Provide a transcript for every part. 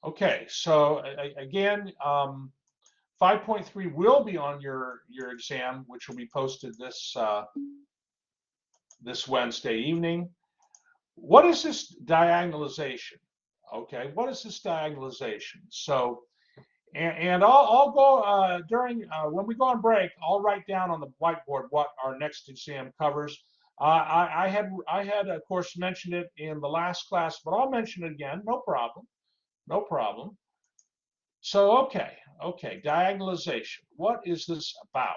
Okay, so again, 5.3 will be on your exam, which will be posted this Wednesday evening. What is this diagonalization? Okay, what is this diagonalization? So, and I'll go during when we go on break. I'll write down on the whiteboard what our next exam covers. I had of course mentioned it in the last class, but I'll mention it again. No problem. No problem. So okay, diagonalization. What is this about?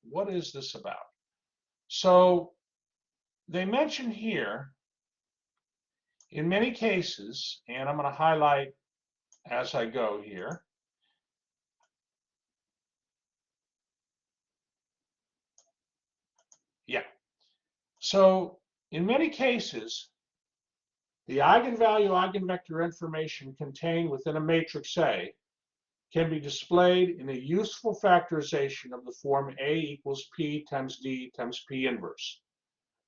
What is this about? So they mention here, in many cases, and I'm going to highlight as I go here. Yeah. So in many cases, the eigenvalue-eigenvector information contained within a matrix A can be displayed in a useful factorization of the form A equals P times D times P inverse,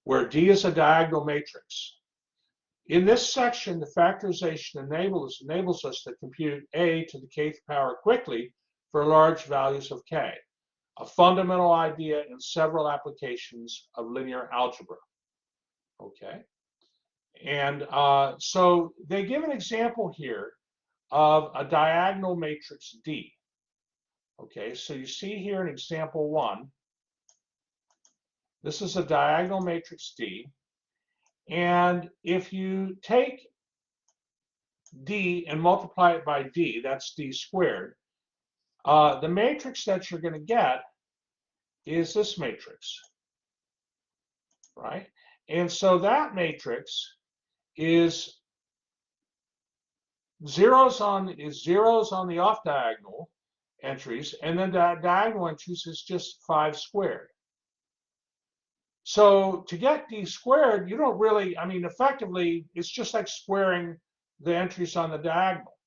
where D is a diagonal matrix. In this section, the factorization enables us to compute A to the kth power quickly for large values of K, a fundamental idea in several applications of linear algebra. Okay, and so they give an example here of a diagonal matrix D. Okay, so you see here in example 1, this is a diagonal matrix D, and if you take D and multiply it by D, that's D squared, the matrix that you're going to get is this matrix, right? And so that matrix is zeros on the off diagonal entries, and then the diagonal entries is just 5 squared. So to get D squared, you don't really, I mean, effectively, it's just like squaring the entries on the diagonal.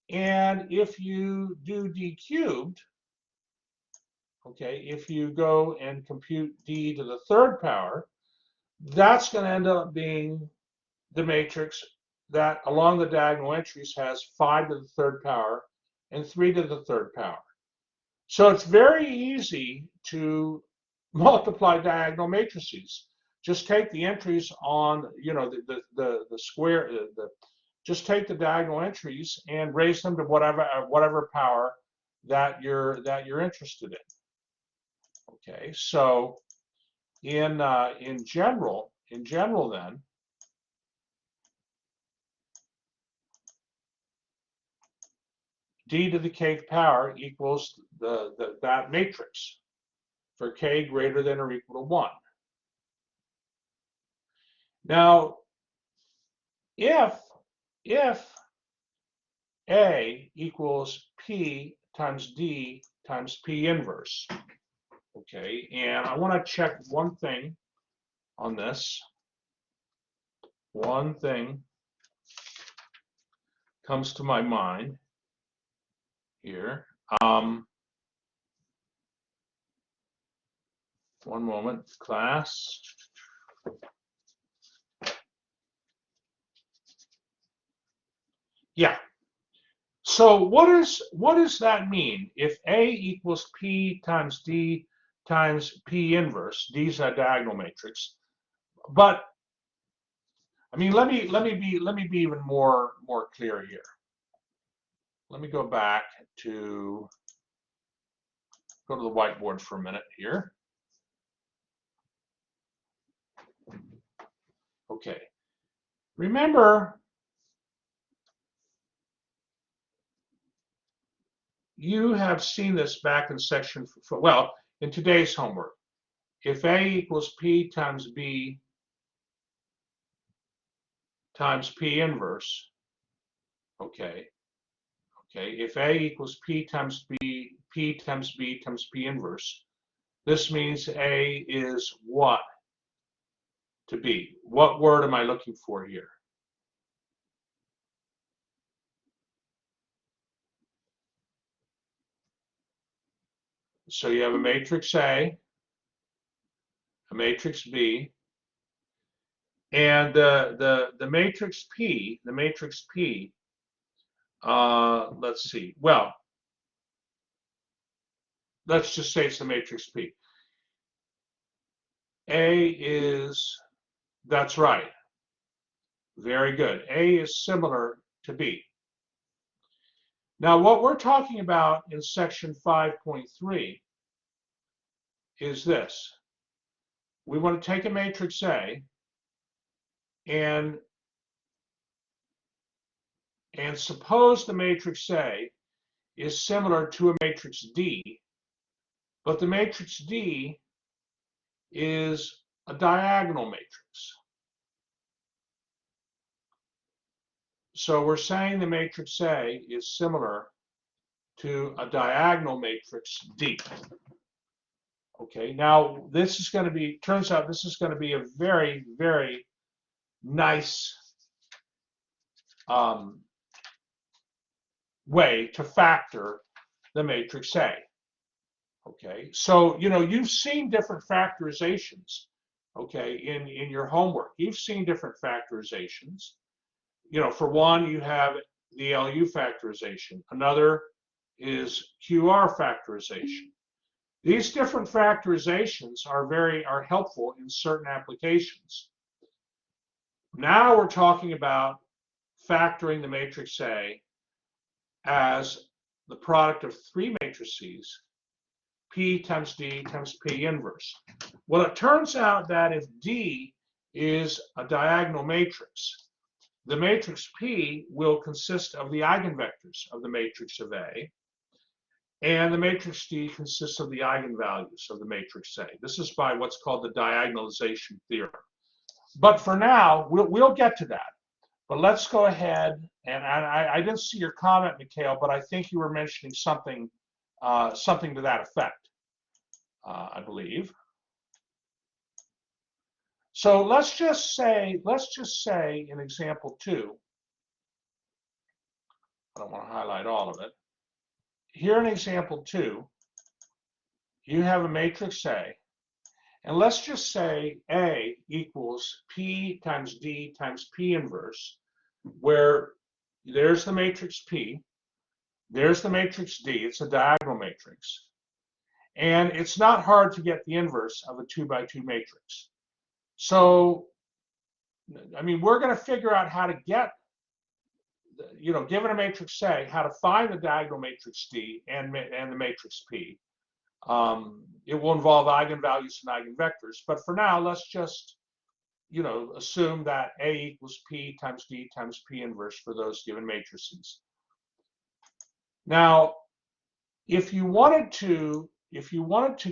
And if you do D cubed, okay, if you go and compute D to the 3rd power, that's going to end up being the matrix that along the diagonal entries has 5 to the 3rd power and 3 to the 3rd power. So it's very easy to multiply diagonal matrices. Just take the entries on, you know, the square, just take the diagonal entries and raise them to whatever power that you're interested in. Okay, so in general then, D to the kth power equals that matrix for k greater than or equal to 1. Now, if A equals P times D times P inverse, okay, and I want to check one thing on this. One thing comes to my mind here. One moment, class. Yeah. So what does that mean? If A equals P times D times P inverse, D's a diagonal matrix. But I mean, let me be even more clear here. Let me go back to the whiteboard for a minute here. Okay. Remember, you have seen this back in section, well, in today's homework. If A equals P times B times P inverse, okay, if A equals P times B, P times B times P inverse, this means A is what to B? What word am I looking for here? So you have a matrix A, a matrix B, and the matrix P Let's see. Well, let's just say it's the matrix P. A is, that's right. Very good. A is similar to B. Now, what we're talking about in section 5.3 is this. We want to take a matrix A and suppose the matrix A is similar to a matrix D, but the matrix D is a diagonal matrix. So we're saying the matrix A is similar to a diagonal matrix D. Okay, now this is going to be, turns out this is going to be a very, very nice way to factor the matrix A. Okay, so you've seen different factorizations. Okay, in your homework, you've seen different factorizations. For one, you have the LU factorization. Another is QR factorization. These different factorizations are helpful in certain applications. Now we're talking about factoring the matrix A as the product of three matrices, P times D times P inverse. Well, it turns out that if D is a diagonal matrix, the matrix P will consist of the eigenvectors of the matrix of A, and the matrix D consists of the eigenvalues of the matrix A. This is by what's called the diagonalization theorem. But for now, we'll get to that. But let's go ahead, and I didn't see your comment, Mikhail, but I think you were mentioning something to that effect, I believe. So let's just say in example 2, I don't want to highlight all of it. Here in example 2, you have a matrix A, and let's just say A equals P times D times P inverse, where there's the matrix P, there's the matrix D, it's a diagonal matrix, and it's not hard to get the inverse of a 2x2 matrix. So, I mean, we're going to figure out how to get, given a matrix A, how to find the diagonal matrix D and the matrix P. It will involve eigenvalues and eigenvectors, but for now, let's just, assume that A equals P times D times P inverse for those given matrices. Now, if you wanted to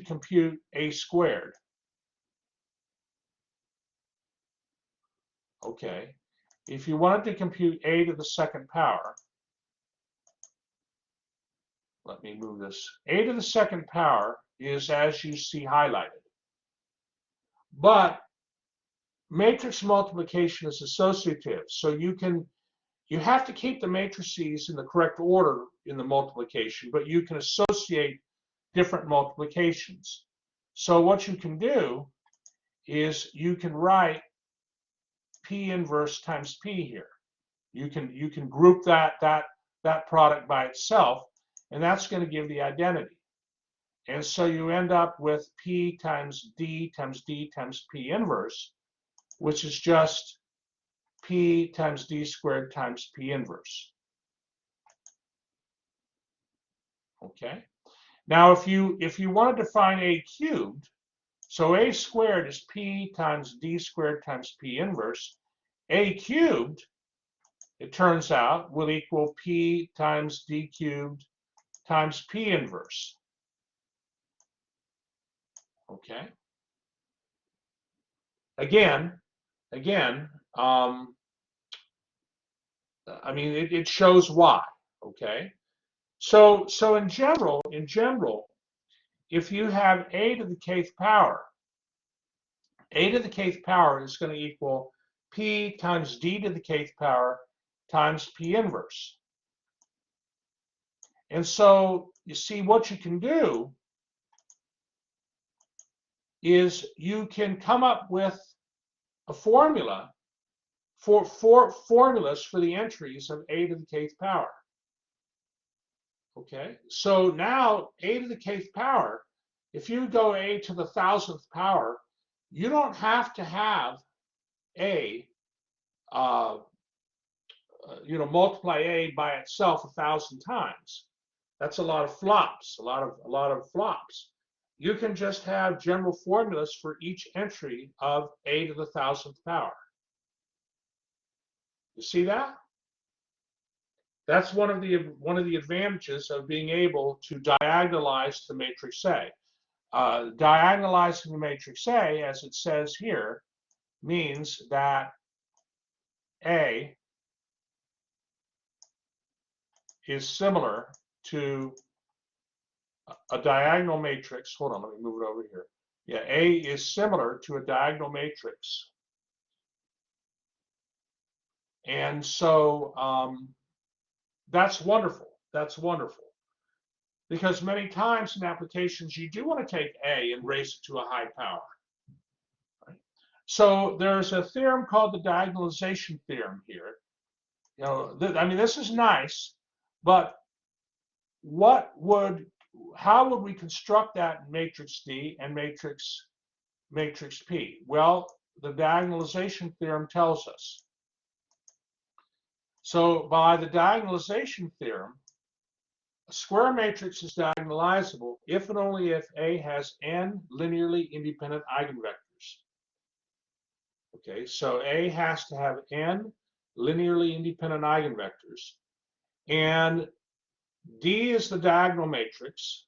compute A squared, okay, if you wanted to compute A to the second power, let me move this. A to the second power is as you see highlighted. But matrix multiplication is associative, so you have to keep the matrices in the correct order in the multiplication, but you can associate different multiplications. So what you can do is you can write P inverse times P here. You can group that product by itself, and that's going to give the identity. And so you end up with P times D times D times P inverse, which is just P times D squared times P inverse. Okay. Now, if you wanted to find A cubed, so A squared is P times D squared times P inverse. A cubed, it turns out, will equal P times D cubed times P inverse. Okay. Again, I mean, it shows why. Okay. So in general, if you have A to the kth power, A to the kth power is going to equal P times D to the kth power times P inverse. And so you see what you can do is you can come up with a formula for formulas for the entries of A to the kth power. Okay, so now a to the kth power, if you go a to the 1000th power, you don't have to have a, uh, multiply a by itself 1000 times. That's a lot of flops, a lot of flops. You can just have general formulas for each entry of a to the 1000th power. You see that? That's one of the advantages of being able to diagonalize the matrix A. Diagonalizing the matrix A, as it says here, means that A is similar to a diagonal matrix. Hold on, let me move it over here. Yeah, A is similar to a diagonal matrix. And so that's wonderful. That's wonderful. Because many times in applications, you do want to take A and raise it to a high power. Right? So there's a theorem called the diagonalization theorem here. I mean, this is nice, but how would we construct that in matrix D and matrix P? Well, the diagonalization theorem tells us. So by the diagonalization theorem, a square matrix is diagonalizable if and only if A has n linearly independent eigenvectors. Okay, so A has to have n linearly independent eigenvectors, and D is the diagonal matrix,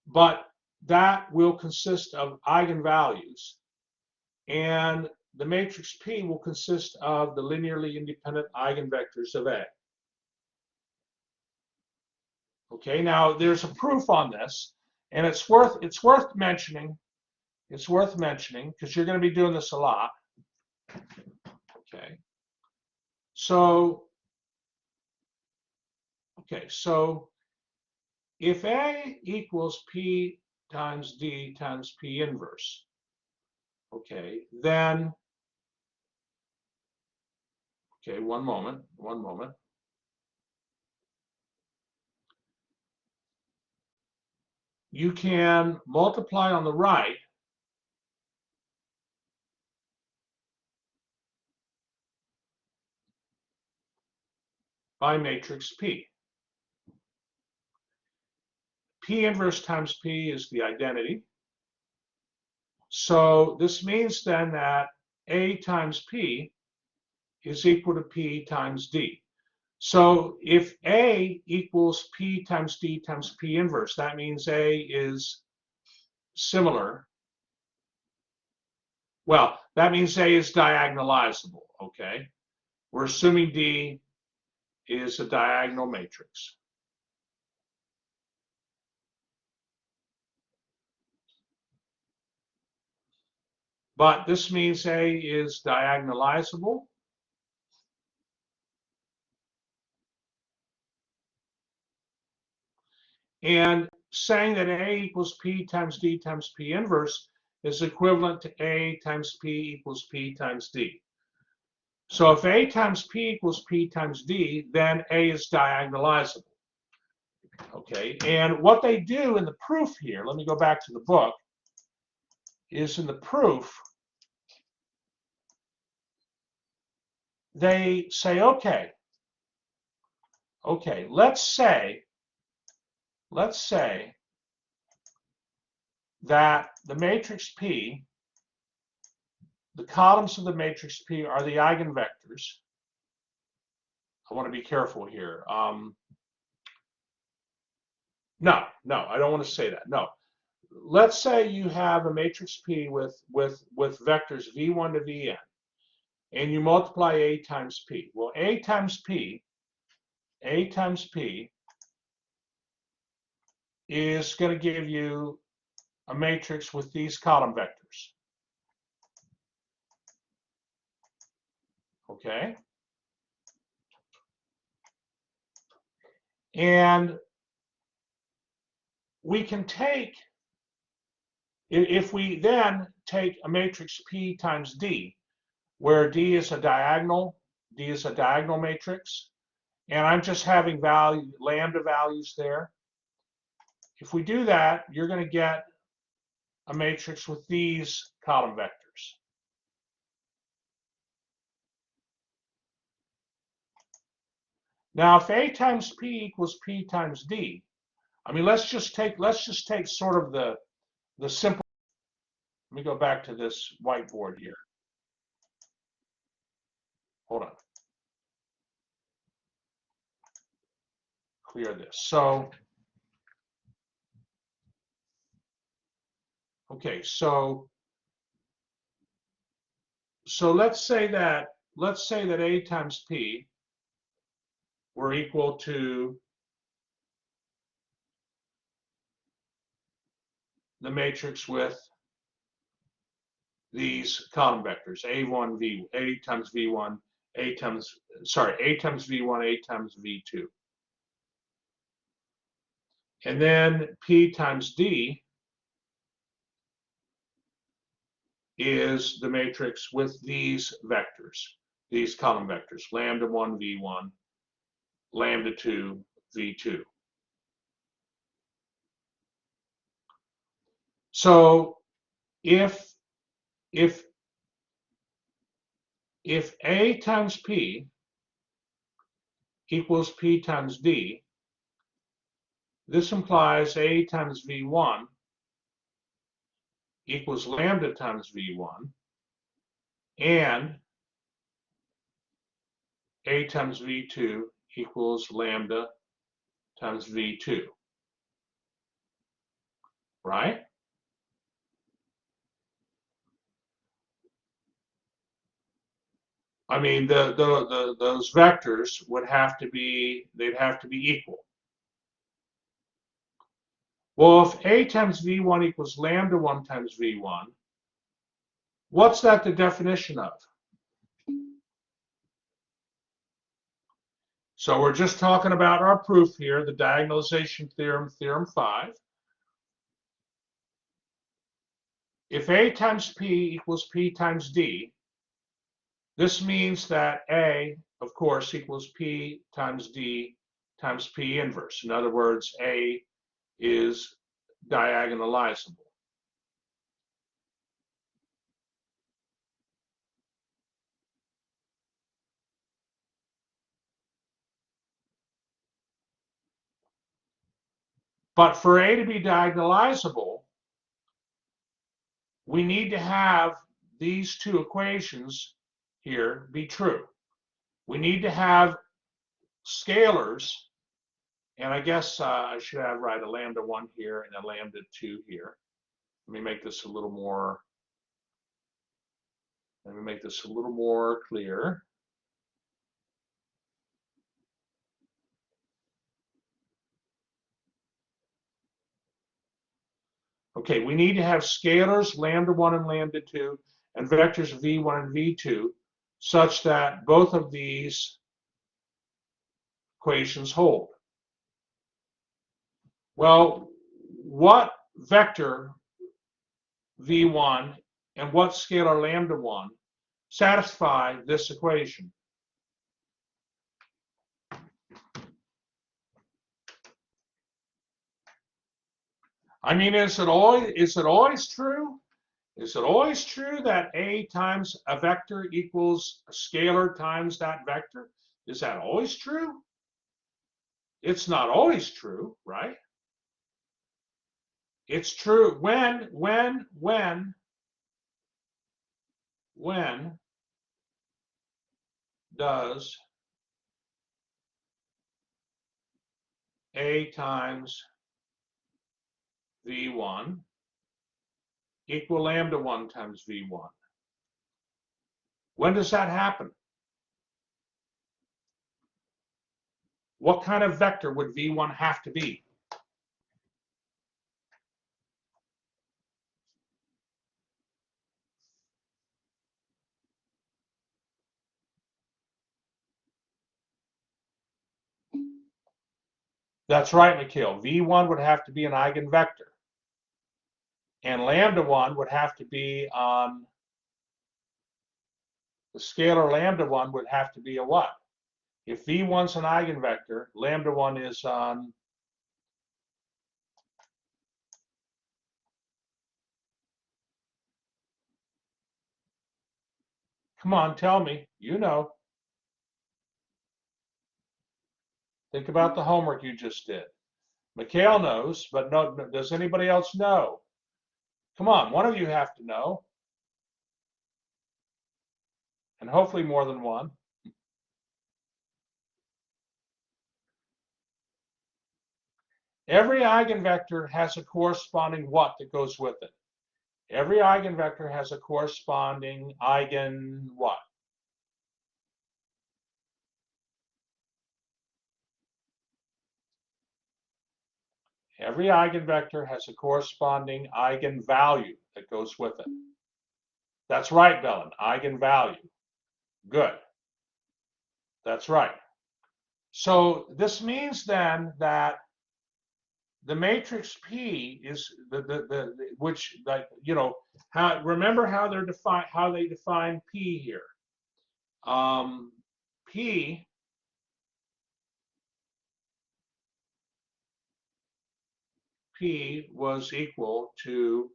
but that will consist of eigenvalues, and the matrix P will consist of the linearly independent eigenvectors of A. Okay, now there's a proof on this, and it's worth mentioning. It's worth mentioning because you're going to be doing this a lot. Okay. So if A equals P times D times P inverse, okay, then one moment. You can multiply on the right by matrix P. P inverse times P is the identity. So this means then that A times P is equal to P times D. So if A equals P times D times P inverse, that means A is similar. Well, that means A is diagonalizable, okay? We're assuming D is a diagonal matrix. But this means A is diagonalizable. And saying that A equals P times D times P inverse is equivalent to A times P equals P times D. So if A times P equals P times D, then A is diagonalizable. Okay, and what they do in the proof here, let me go back to the book, is in the proof, they say, okay, let's say that the matrix P, the columns of the matrix P are the eigenvectors. I want to be careful here. No, I don't want to say that. No. Let's say you have a matrix P with vectors v1 to vn, and you multiply A times P. Well, A times P is going to give you a matrix with these column vectors. Okay? And we can take, if we then take a matrix P times D, where D is a diagonal matrix, and I'm just having lambda values there. If we do that, you're going to get a matrix with these column vectors. Now, if A times P equals P times D, I mean, let's just take sort of the simple. Let me go back to this whiteboard here. Hold on. Clear this. So, okay, so let's say that A times P were equal to the matrix with these column vectors, A1, V, A times V1, A times V1, A times V2. And then P times D is the matrix with these vectors, these column vectors, lambda 1, V1, lambda 2, V2. So if A times P equals P times D, this implies A times V1 equals lambda times V1, and A times V2 equals lambda times V2, right? I mean, those vectors would have to be, they'd have to be equal. Well, if A times V1 equals lambda 1 times V1, what's that the definition of? So we're just talking about our proof here, the diagonalization theorem, theorem 5. If A times P equals P times D, this means that A, of course, equals P times D times P inverse. In other words, A is diagonalizable. But for A to be diagonalizable, we need to have these two equations here be true. We need to have scalars, and I guess I should have a lambda 1 here and a lambda 2 here. Let me make this a little more clear. Okay, we need to have scalars lambda 1 and lambda 2 and vectors v1 and v2 such that both of these equations hold. Well, what vector v1 and what scalar lambda 1 satisfy this equation? I mean, is it always true? Is it always true that A times a vector equals a scalar times that vector? Is that always true? It's not always true, right? It's true when does A times V1 equal lambda 1 times V1? When does that happen? What kind of vector would V1 have to be? That's right, Nikhil. V1 would have to be an eigenvector. And lambda 1 would have to be on the scalar lambda 1 would have to be a what? If V1's an eigenvector, lambda 1 is on, come on, tell me, you know. Think about the homework you just did. Mikhail knows, but no, does anybody else know? Come on, one of you have to know, and hopefully more than one. Every eigenvector has a corresponding what that goes with it. Every eigenvector has a corresponding eigen what? Every eigenvector has a corresponding eigenvalue that goes with it. That's right, Belen, eigenvalue. Good. That's right. So this means then that the matrix P is which, like, you know, remember how they define P here. P was equal to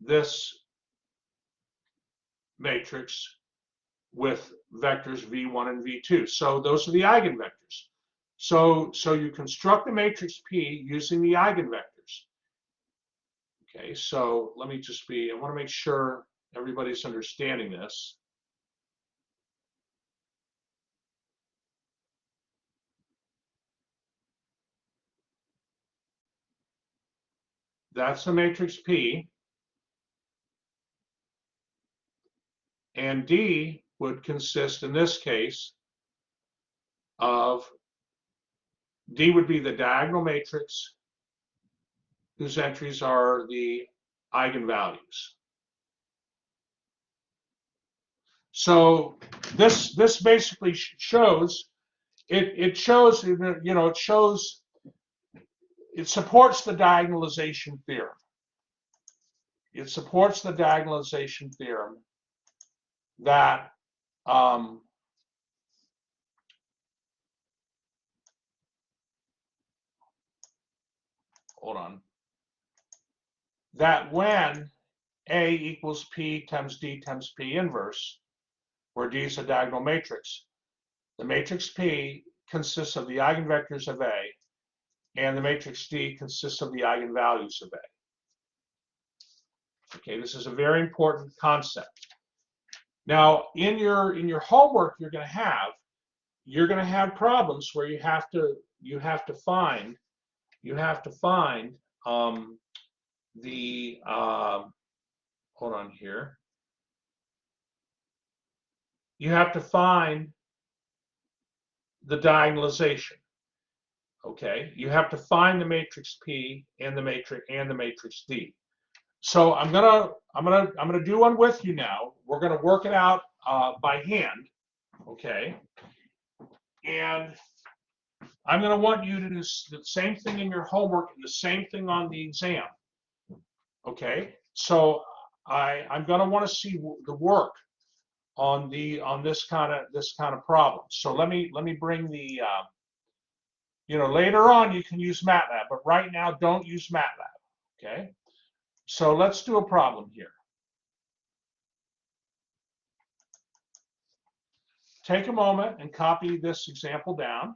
this matrix with vectors V1 and V2. So those are the eigenvectors. So you construct the matrix P using the eigenvectors. Okay, so let me just I want to make sure everybody's understanding this. That's the matrix P. And D would consist, in this case, of D would be the diagonal matrix whose entries are the eigenvalues. So this basically shows it shows, you know, it supports the diagonalization theorem. It supports the diagonalization theorem that hold on, that when A equals P times D times P inverse, where D is a diagonal matrix, the matrix P consists of the eigenvectors of A, and the matrix D consists of the eigenvalues of A. Okay, this is a very important concept. Now, in your homework, you're going to have problems where you have to find the hold on here. You have to find the diagonalization. Okay, you have to find the matrix P and the matrix D. So I'm gonna do one with you now. We're gonna work it out by hand. Okay, and I'm gonna want you to do the same thing in your homework and the same thing on the exam. Okay, so I'm gonna want to see the work on this kind of problem. So let me bring the you know, later on you can use MATLAB, but right now don't use MATLAB. Okay, so let's do a problem here. Take a moment and copy this example down.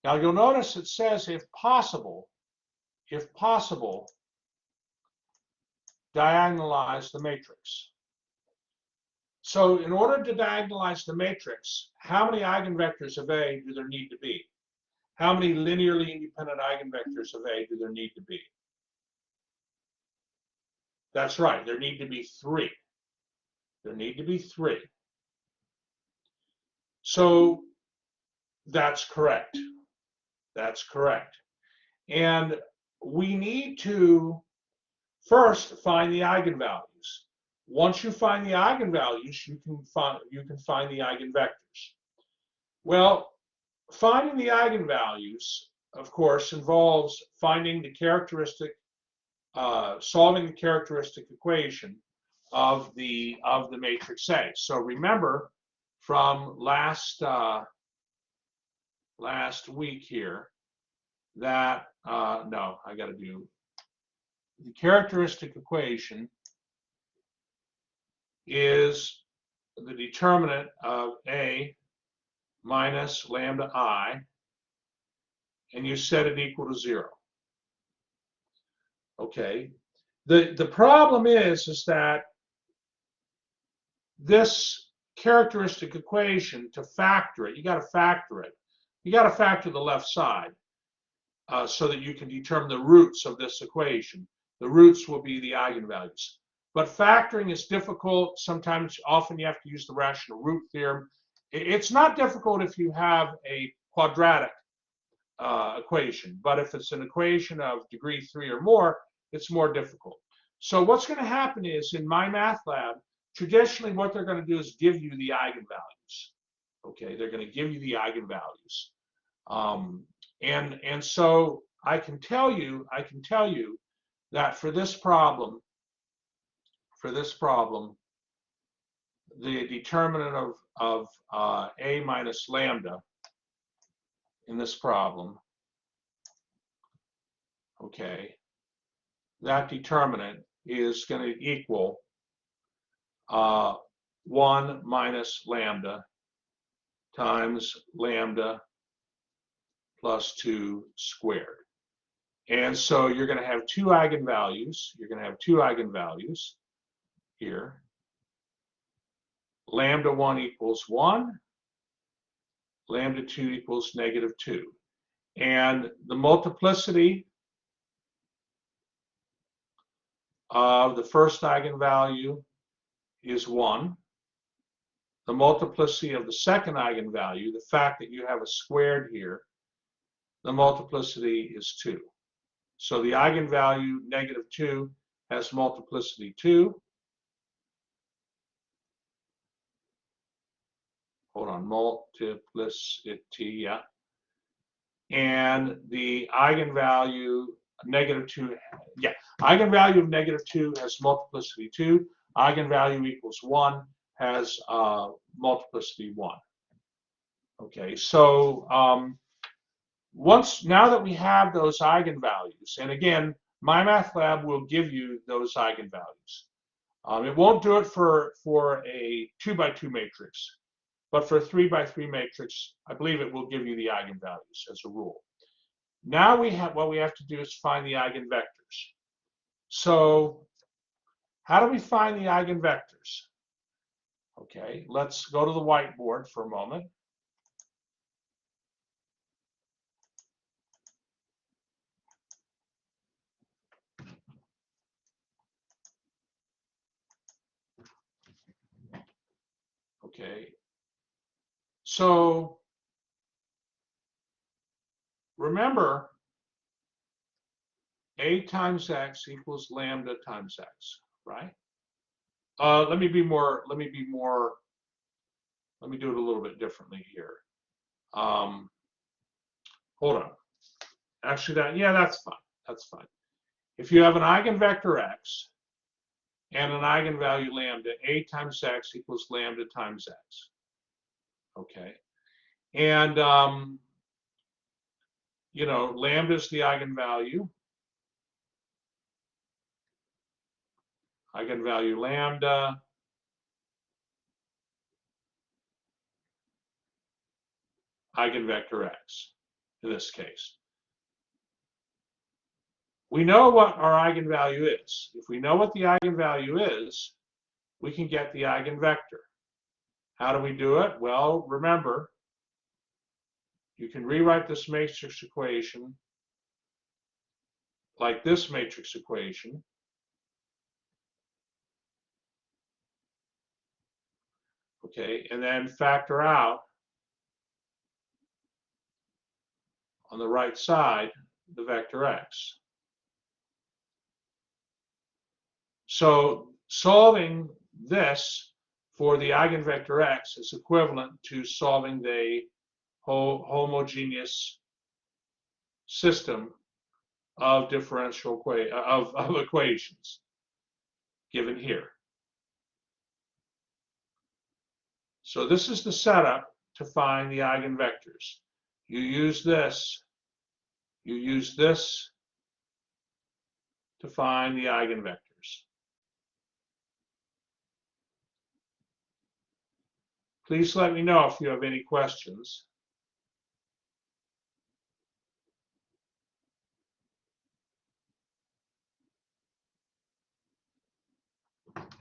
Now you'll notice it says, if possible, diagonalize the matrix. So in order to diagonalize the matrix, how many eigenvectors of A do there need to be? How many linearly independent eigenvectors of A do there need to be? That's right, there need to be 3. There need to be 3. So that's correct. That's correct. And we need to first find the eigenvalues. Once you find the eigenvalues, you can find the eigenvectors. Well, finding the eigenvalues, of course, involves finding the characteristic, solving the characteristic equation of the matrix A. So remember from last week here that no, I got to do the characteristic equation is the determinant of A minus lambda I, and you set it equal to 0. Okay. The problem is that this characteristic equation, to factor it, you got to factor it. You got to factor the left side so that you can determine the roots of this equation. The roots will be the eigenvalues. But factoring is difficult. Sometimes, often you have to use the rational root theorem. It's not difficult if you have a quadratic equation, but if it's an equation of degree 3 or more, it's more difficult. So what's going to happen is in my math lab, traditionally what they're going to do is give you the eigenvalues. Okay, they're going to give you the eigenvalues. And so I can tell you that for this problem, the determinant of A minus lambda in this problem, okay, that determinant is going to equal 1 minus lambda times lambda plus 2 squared. And so you're going to have 2 eigenvalues. You're going to have 2 eigenvalues here. Lambda 1 equals 1. Lambda 2 equals negative 2. And the multiplicity of the first eigenvalue is 1. The multiplicity of the second eigenvalue, the fact that you have a squared here, the multiplicity is 2. So the eigenvalue negative 2 has multiplicity 2. Hold on, multiplicity, yeah. And the eigenvalue negative 2, yeah, eigenvalue of negative 2 has multiplicity 2. Eigenvalue equals 1 has multiplicity 1. Okay, so now that we have those eigenvalues, and again, MyMathLab will give you those eigenvalues. It won't do it for a 2x2 matrix, but for a 3x3 matrix, I believe it will give you the eigenvalues as a rule. Now what we have to do is find the eigenvectors. So how do we find the eigenvectors? Okay, let's go to the whiteboard for a moment. Okay, so remember, A times X equals lambda times X, right? Let me do it a little bit differently here. Hold on. Actually, that's fine. That's fine. If you have an eigenvector X and an eigenvalue lambda, A times X equals lambda times X. Okay. And, you know, lambda is the eigenvalue. Eigenvalue lambda. Eigenvector X in this case. We know what our eigenvalue is. If we know what the eigenvalue is, we can get the eigenvector. How do we do it? Well, remember, you can rewrite this matrix equation like this matrix equation. Okay, and then factor out on the right side the vector x. So solving this for the eigenvector x is equivalent to solving the homogeneous system of differential of equations given here. So this is the setup to find the eigenvectors. You use this to find the eigenvectors. Please let me know if you have any questions.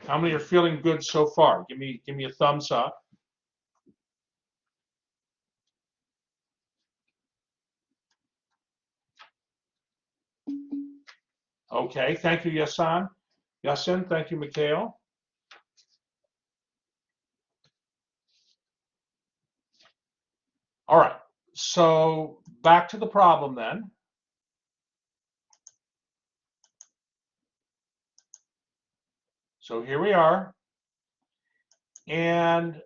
How many are feeling good so far? Give me a thumbs up. Okay, thank you, Yasin. Thank you, Mikhail. All right, so back to the problem then. So here we are. And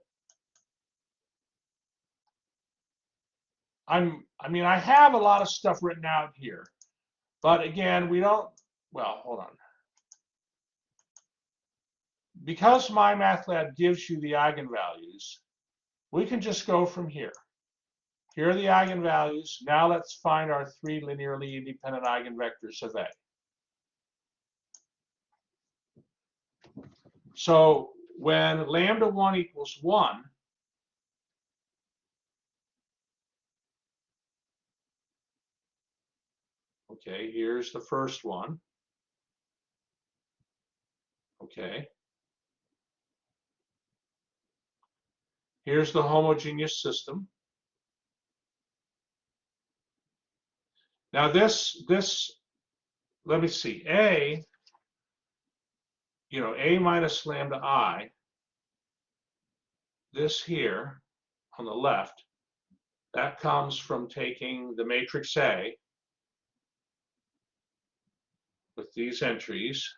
I have a lot of stuff written out here. But again, we don't, well, hold on. Because MyMathLab gives you the eigenvalues, we can just go from here. Here are the eigenvalues. Now let's find our three linearly independent eigenvectors of A. So when lambda 1 equals 1, okay, here's the first one. Okay. Here's the homogeneous system. Now this, let me see, A minus lambda I, this here on the left, that comes from taking the matrix A with these entries.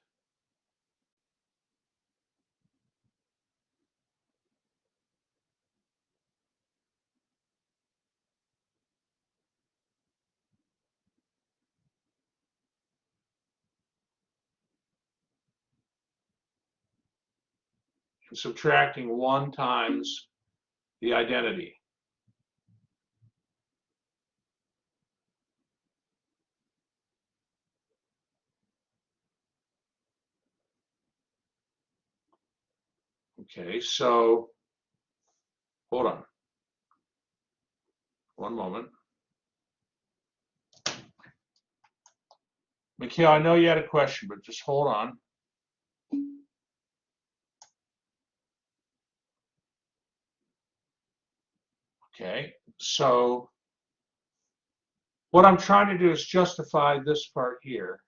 And subtracting 1 times the identity. Okay, so hold on. One moment. Mikhail, I know you had a question, but just hold on. Okay, so what I'm trying to do is justify this part here.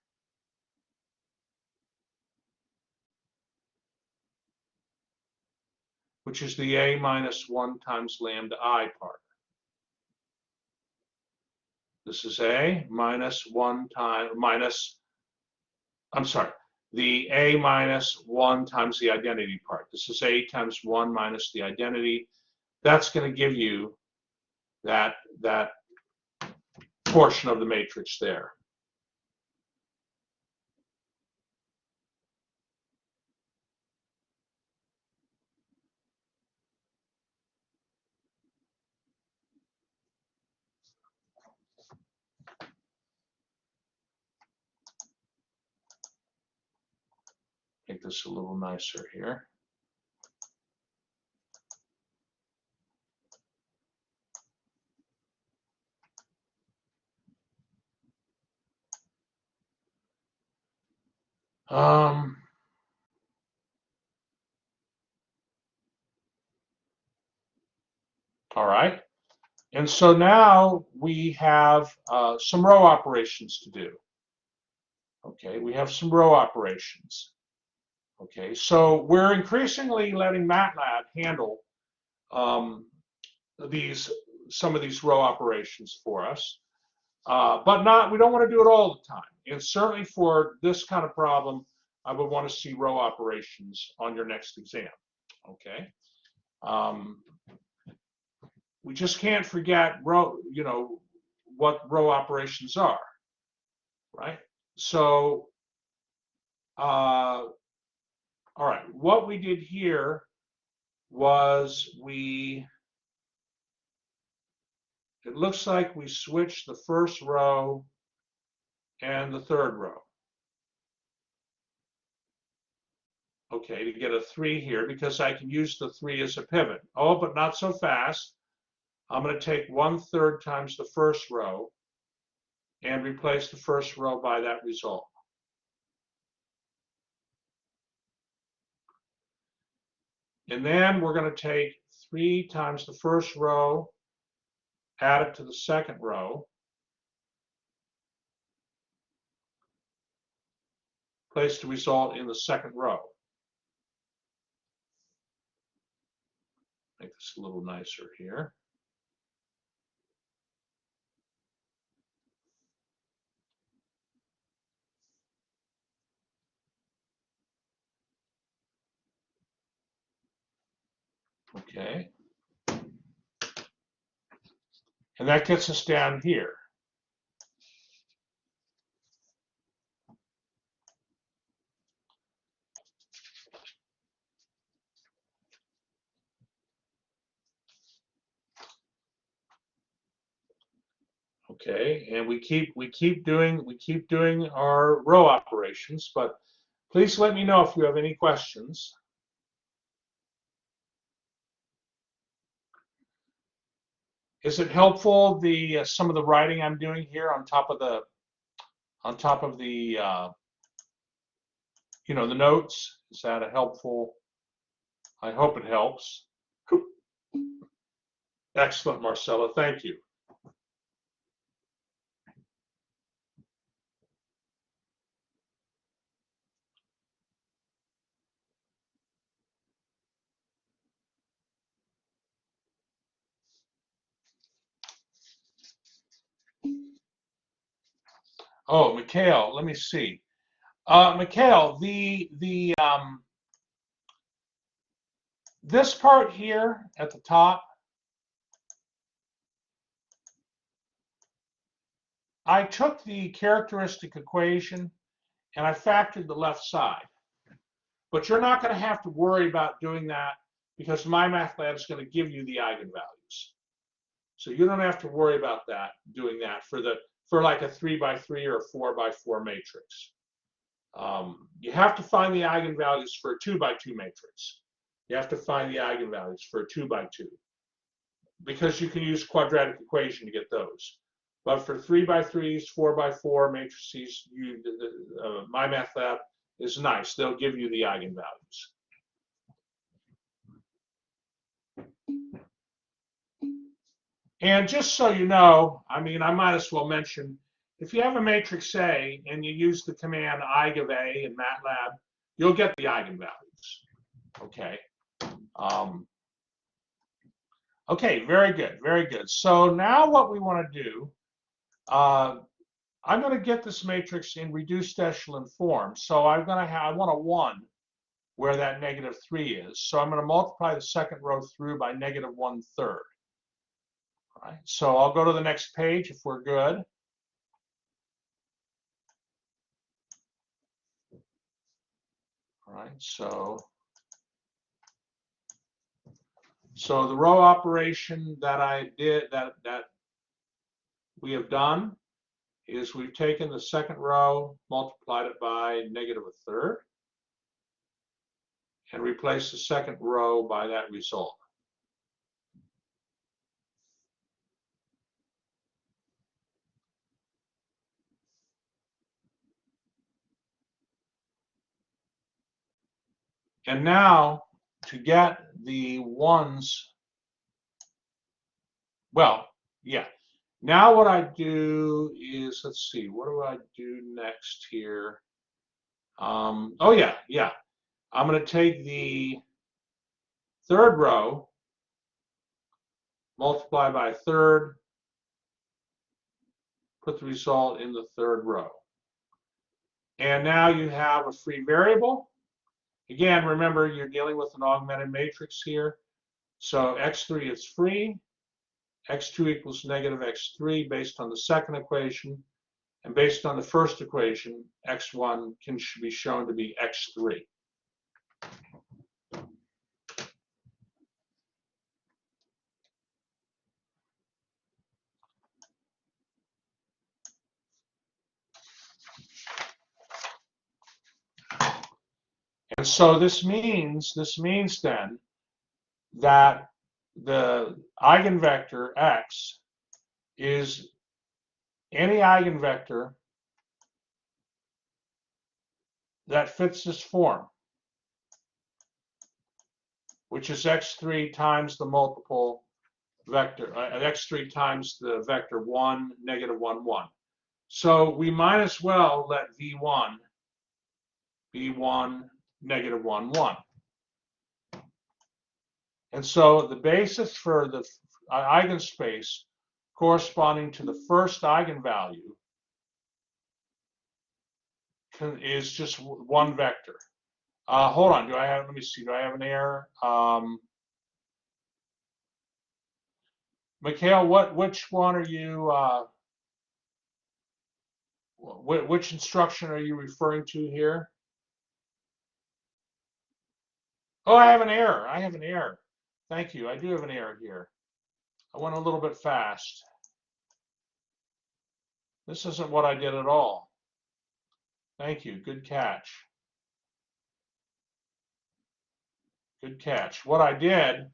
Which is the A minus 1 times lambda I part. This is A minus 1 times, the A minus 1 times the identity part. This is A times 1 minus the identity. That's going to give you that portion of the matrix there. Make this a little nicer here. All right. And so now we have some row operations to do. Okay, we have some row operations. Okay, so we're increasingly letting MATLAB handle um, some of these row operations for us, but we don't want to do it all the time. And certainly for this kind of problem, I would want to see row operations on your next exam. Okay. We just can't forget what row operations are, right? So, all right, what we did here was it looks like we switched the first row and the third row. Okay, to get a 3 here, because I can use the 3 as a pivot. Oh, but not so fast. I'm going to take 1/3 times the first row and replace the first row by that result. And then we're going to take 3 times the first row, add it to the second row, place the result in the second row. Make this a little nicer here. Okay. And that gets us down here. Okay, and we keep doing our row operations, but please let me know if you have any questions. Is it helpful some of the writing I'm doing here on top of the the notes? Is that a helpful? I hope it helps. Excellent, Marcella. Thank you. Oh, Mikhail, let me see. Mikhail, this part here at the top, I took the characteristic equation and I factored the left side. But you're not going to have to worry about doing that because MyMathLab is going to give you the eigenvalues. So you don't have to worry about doing that for like a 3x3 or a 4x4 matrix. You have to find the eigenvalues for a 2x2 matrix. You have to find the eigenvalues for a 2x2 because you can use quadratic equation to get those. But for 3x3s, 4x4 matrices, MyMathLab is nice. They'll give you the eigenvalues. And just so you know, I mean, I might as well mention, if you have a matrix A and you use the command eig of A in MATLAB, you'll get the eigenvalues. Okay. Okay, very good, very good. So now what we want to do, I'm going to get this matrix in reduced echelon form. So I want a 1 where that -3 is. So I'm going to multiply the second row through by -1/3. All right, so I'll go to the next page if we're good. All right, so the row operation that I did, that we have done, is we've taken the second row, multiplied it by -1/3, and replaced the second row by that result. And now, to get the ones Well, yeah. Now what I do is, let's see, what do I do next here? Oh yeah, yeah. I'm going to take the third row, multiply by third, put the result in the third row. And now you have a free variable. Again, remember you're dealing with an augmented matrix here. So x3 is free, x2 equals negative x3 based on the second equation. And based on the first equation, x1 should be shown to be x3. And so this means then that the eigenvector x is any eigenvector that fits this form, which is x3 times the multiple vector, x3 times the vector 1, negative 1, 1. So we might as well let v1 be 1, negative 1, 1. And so the basis for the eigenspace corresponding to the first eigenvalue is just one vector. Hold on, let me see, do I have an error? Mikhail, which one are you, which instruction are you referring to here? Oh, I have an error. I have an error. Thank you. I do have an error here. I went a little bit fast. This isn't what I did at all. Thank you. Good catch. Good catch. What I did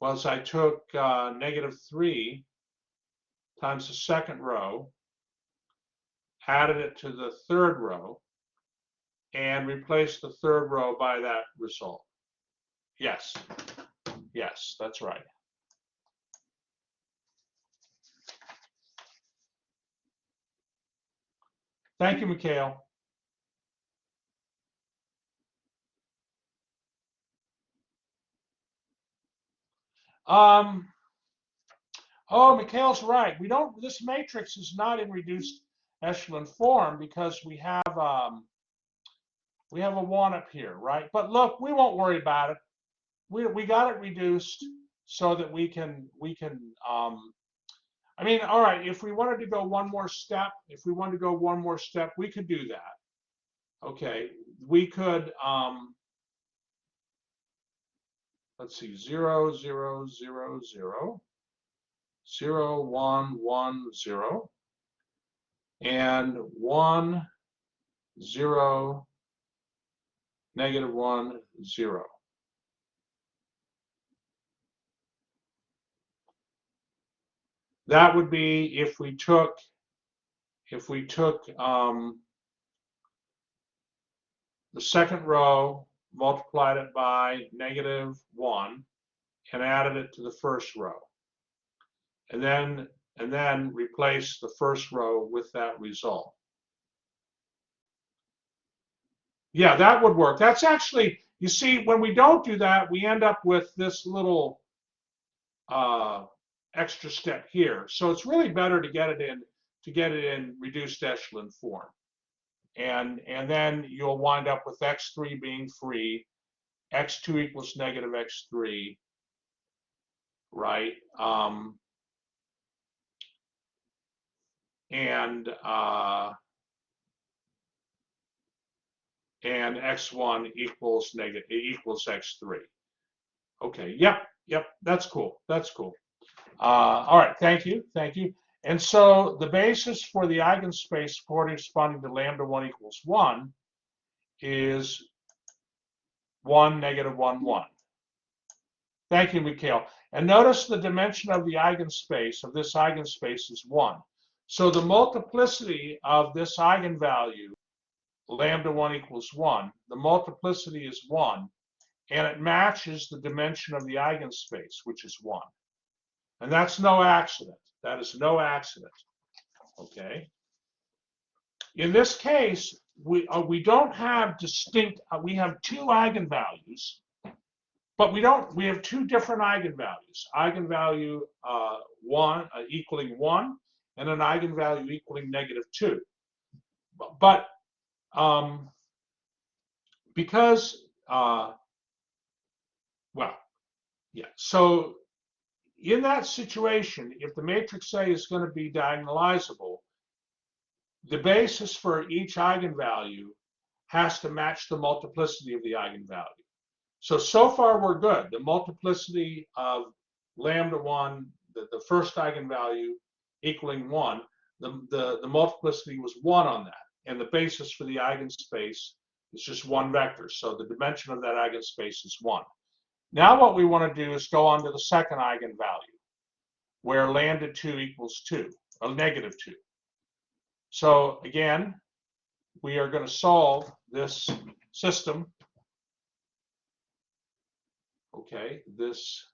was I took negative 3 times the second row, added it to the third row, and replaced the third row by that result. Yes. Yes, that's right. Thank you, Mikhail. Oh, Mikhail's right. This matrix is not in reduced echelon form because we have a 1 up here, right? But look, we won't worry about it. We got it reduced so that we can I mean, all right, if we wanted to go one more step, we could do that. Okay, we could let's see, 0, 0, 0, 0, 0, 1, 1, 0, and 1, 0, negative 1, 0. That would be if we took the second row, multiplied it by negative 1, and added it to the first row, and then replace the first row with that result. Yeah, that would work. That's actually, you see, when we don't do that, we end up with this little extra step here. So it's really better to get it in reduced echelon form. And then you'll wind up with x3 being free, x2 equals negative x3, right? And x1 equals x3. Okay, yep, that's cool. All right, thank you. And so the basis for the eigenspace corresponding to lambda 1 equals 1 is 1, negative 1, 1. Thank you, Mikhail. And notice the dimension of the eigenspace, of this eigenspace, is 1. So the multiplicity of this eigenvalue, lambda 1 equals 1, the multiplicity is 1. and it matches the dimension of the eigenspace, which is 1. And that's no accident. That is no accident. Okay. In this case, we don't have distinct, we have 2 eigenvalues, but we have 2 different eigenvalues. Eigenvalue 1 equaling 1 and an eigenvalue equaling -2. But because, well, yeah, so in that situation, if the matrix A is going to be diagonalizable, the basis for each eigenvalue has to match the multiplicity of the eigenvalue. So far we're good. The multiplicity of lambda1, the first eigenvalue equaling 1, the multiplicity was 1 on that. And the basis for the eigenspace is just 1 vector. So the dimension of that eigenspace is 1. Now what we want to do is go on to the second eigenvalue, where lambda2 equals 2, or -2. So again, we are going to solve this system, okay, this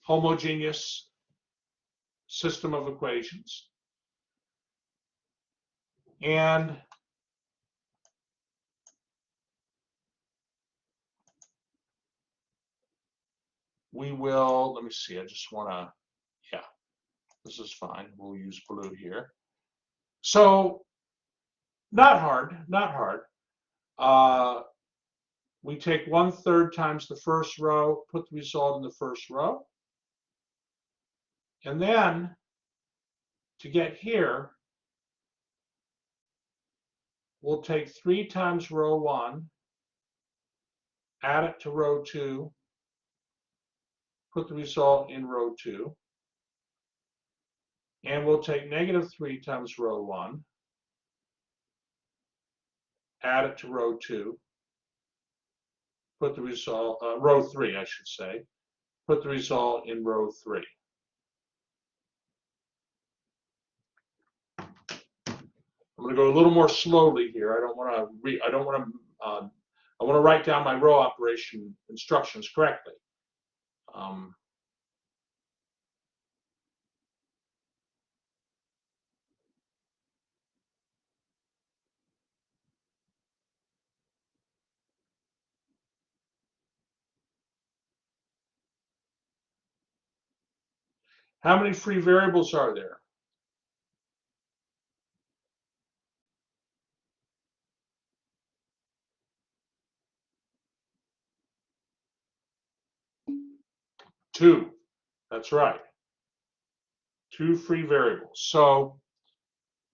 homogeneous system of equations. And we will, let me see, I just want to, yeah, this is fine. We'll use blue here. So not hard, not hard. We take 1/3 times the first row, put the result in the first row. And then to get here, we'll take 3 times row 1, add it to row 2, put the result in row 2. And we'll take -3 times row 1, add it to row 2, put the result, row 3, I should say, put the result in row 3. I'm going to go a little more slowly here. I want to write down my row operation instructions correctly. How many free variables are there? Two. That's right. 2 free variables. So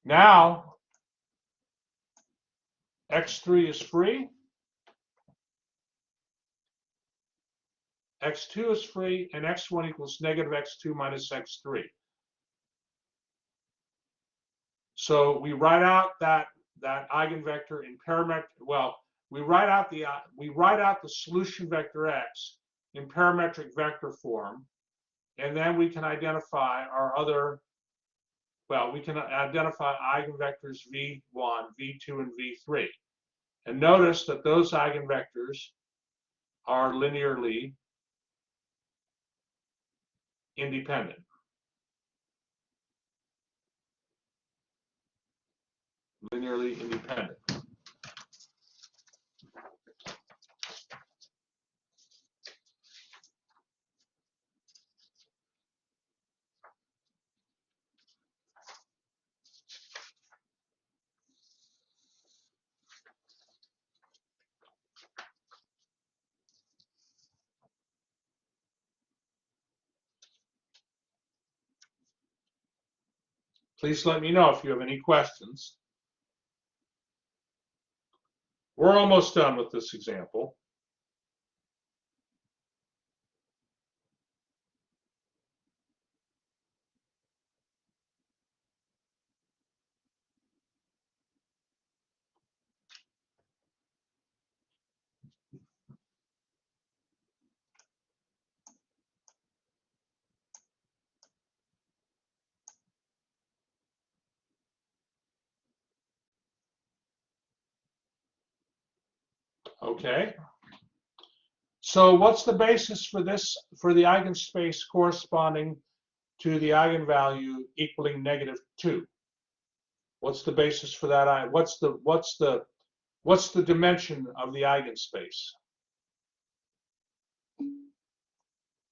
now x3 is free, x2 is free, and x1 equals -x2 minus x3. So we write out that eigenvector in parametric. Well, we write out the solution vector x in parametric vector form, and then we can identify our other. Well, we can identify eigenvectors v1, v2, and v3. And notice that those eigenvectors are linearly independent. Linearly independent. Please let me know if you have any questions. We're almost done with this example. Okay. So what's the basis for this, for the eigenspace corresponding to the eigenvalue equaling -2? What's the basis for that? What's the dimension of the eigenspace?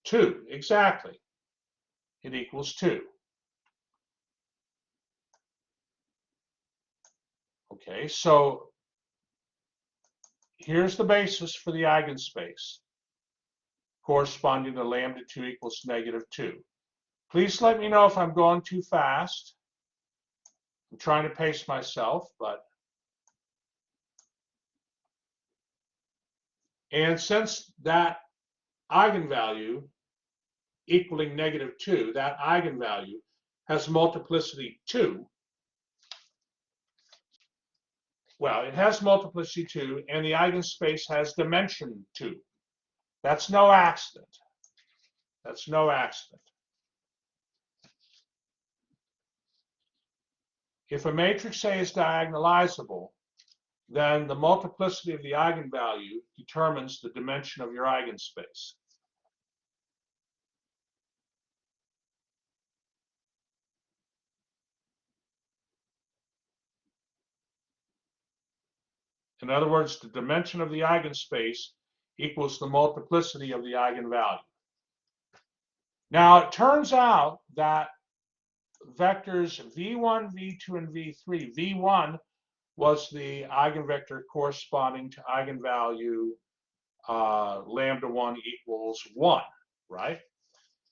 2, exactly. It equals 2. Okay, so here's the basis for the eigenspace corresponding to λ2 equals -2. Please let me know if I'm going too fast. I'm trying to pace myself, and since that eigenvalue equaling -2, that eigenvalue has multiplicity 2, well, it has multiplicity 2, and the eigenspace has dimension 2. That's no accident. That's no accident. If a matrix A is diagonalizable, then the multiplicity of the eigenvalue determines the dimension of your eigenspace. In other words, the dimension of the eigenspace equals the multiplicity of the eigenvalue. Now, it turns out that vectors v1, v2, and v3, v1 was the eigenvector corresponding to eigenvalue λ1 equals 1, right?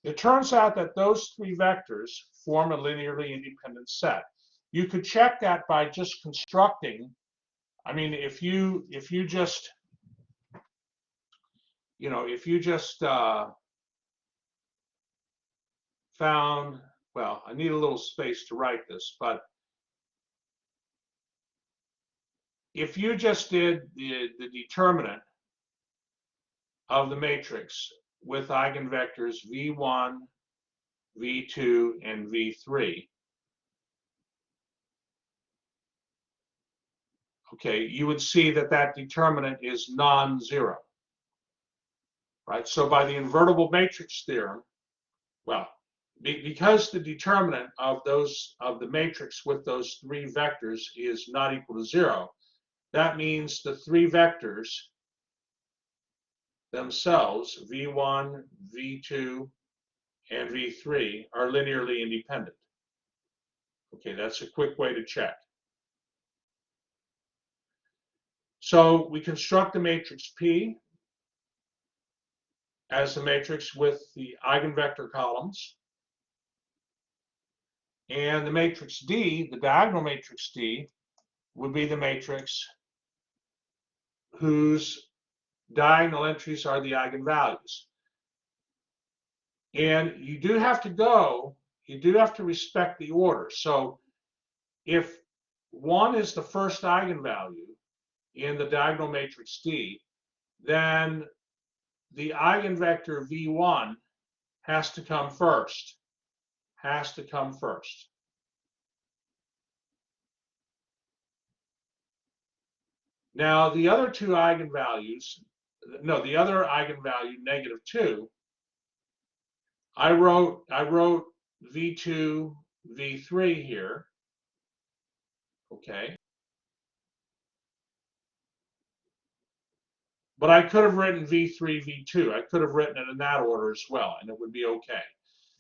It turns out that those three vectors form a linearly independent set. You could check that by just constructing. I mean, if you just, found, well, I need a little space to write this, but if you just did the determinant of the matrix with eigenvectors v1, v2, and v3, okay, you would see that that determinant is non-zero, right? So by the invertible matrix theorem, well, because the determinant of the matrix with those three vectors is not equal to 0, that means the three vectors themselves, v1, v2, and v3, are linearly independent. Okay, that's a quick way to check. So we construct the matrix P as the matrix with the eigenvector columns. And the matrix D, the diagonal matrix D, would be the matrix whose diagonal entries are the eigenvalues. And you do have to respect the order. So if 1 is the first eigenvalue in the diagonal matrix D, then the eigenvector v1 has to come first. Now, the other two eigenvalues, the other eigenvalue, -2, I wrote v2, v3 here, okay? But I could have written v3, v2. I could have written it in that order as well, and it would be okay.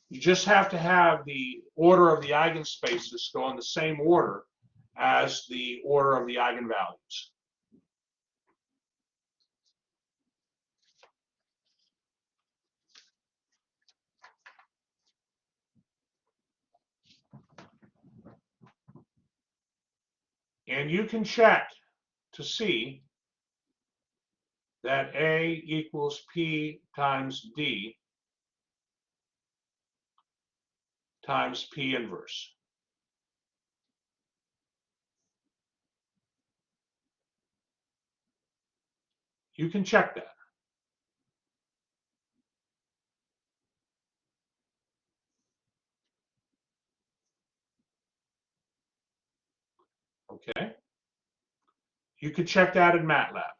You just have to have the order of the eigenspaces go in the same order as the order of the eigenvalues. And you can check to see that A equals P times D times P inverse. You can check that. Okay? You can check that in MATLAB.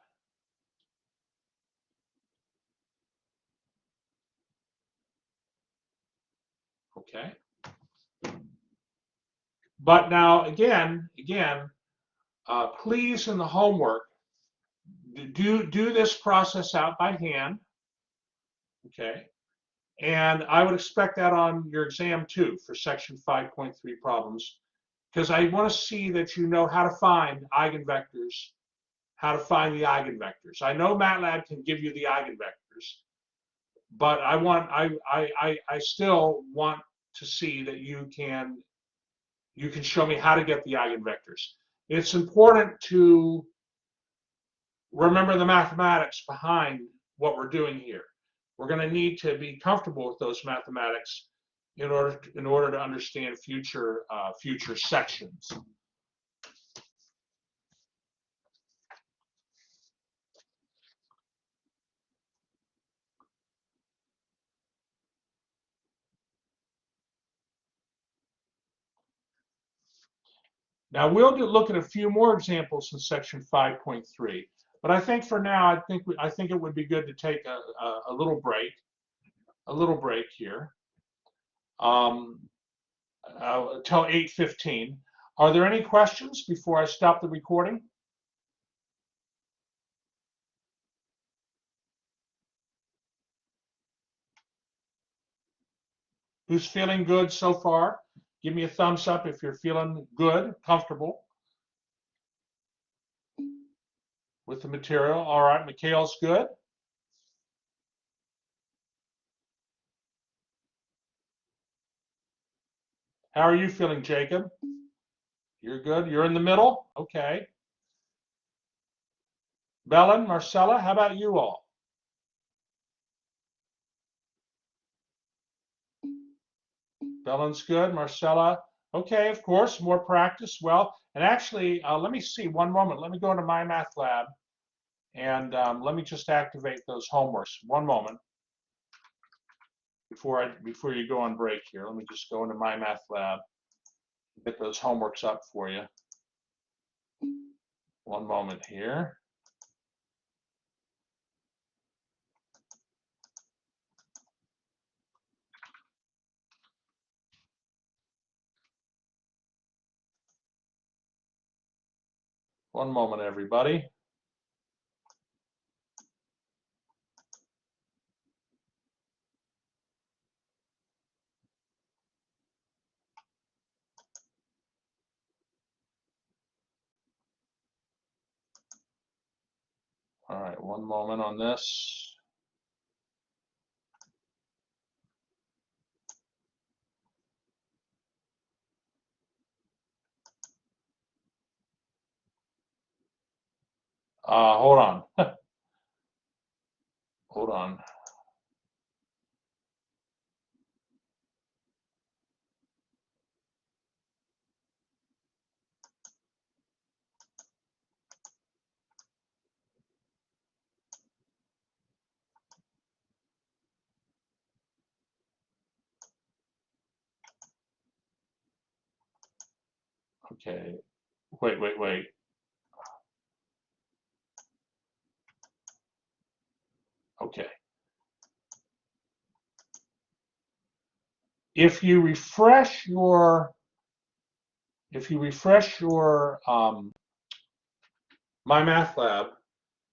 Okay. But now, again, please in the homework, do this process out by hand. Okay. And I would expect that on your exam too for section 5.3 problems, because I want to see that you know how to find eigenvectors, how to find the eigenvectors. I know MATLAB can give you the eigenvectors, but I still want to see that you can show me how to get the eigenvectors. It's important to remember the mathematics behind what we're doing here. We're going to need to be comfortable with those mathematics in order to understand future sections. Now we'll look at a few more examples in section 5.3, but I think for now I think it would be good to take a little break here until 8:15. Are there any questions before I stop the recording? Who's feeling good so far? Give me a thumbs up if you're feeling good, comfortable with the material. All right, Mikhail's good. How are you feeling, Jacob? You're good. You're in the middle? Okay. Belen, Marcella, how about you all? Belen's good. Marcella, okay, of course, more practice. Well, and actually, let me see, one moment. Let me go into My Math Lab and let me just activate those homeworks. One moment before you go on break here. Let me just go into My Math Lab, get those homeworks up for you. One moment here. One moment, everybody. All right, one moment on this. Hold on. Hold on. Okay. Wait. Okay. If you refresh your My Math Lab,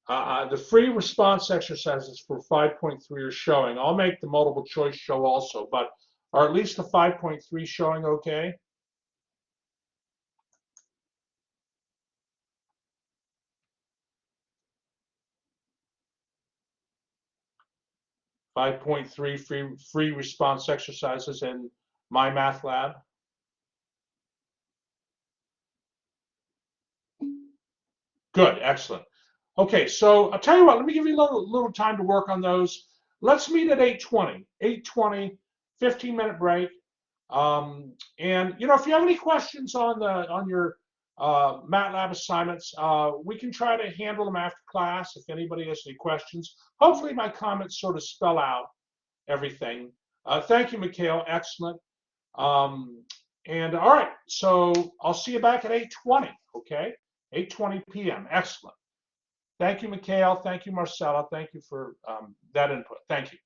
the free response exercises for 5.3 are showing. I'll make the multiple choice show also, but are at least the 5.3 showing okay? 5.3 free response exercises in My Math Lab. Good, excellent. Okay, so I'll tell you what, let me give you a little time to work on those. Let's meet at 8:20. 8:20, 15-minute break. And if you have any questions on your MATLAB assignments, we can try to handle them after class if anybody has any questions. Hopefully my comments sort of spell out everything. Thank you, Mikhail, excellent. And all right, so I'll see you back at 8:20, okay? 8:20 p.m., excellent. Thank you, Mikhail. Thank you, Marcella. Thank you for that input. Thank you.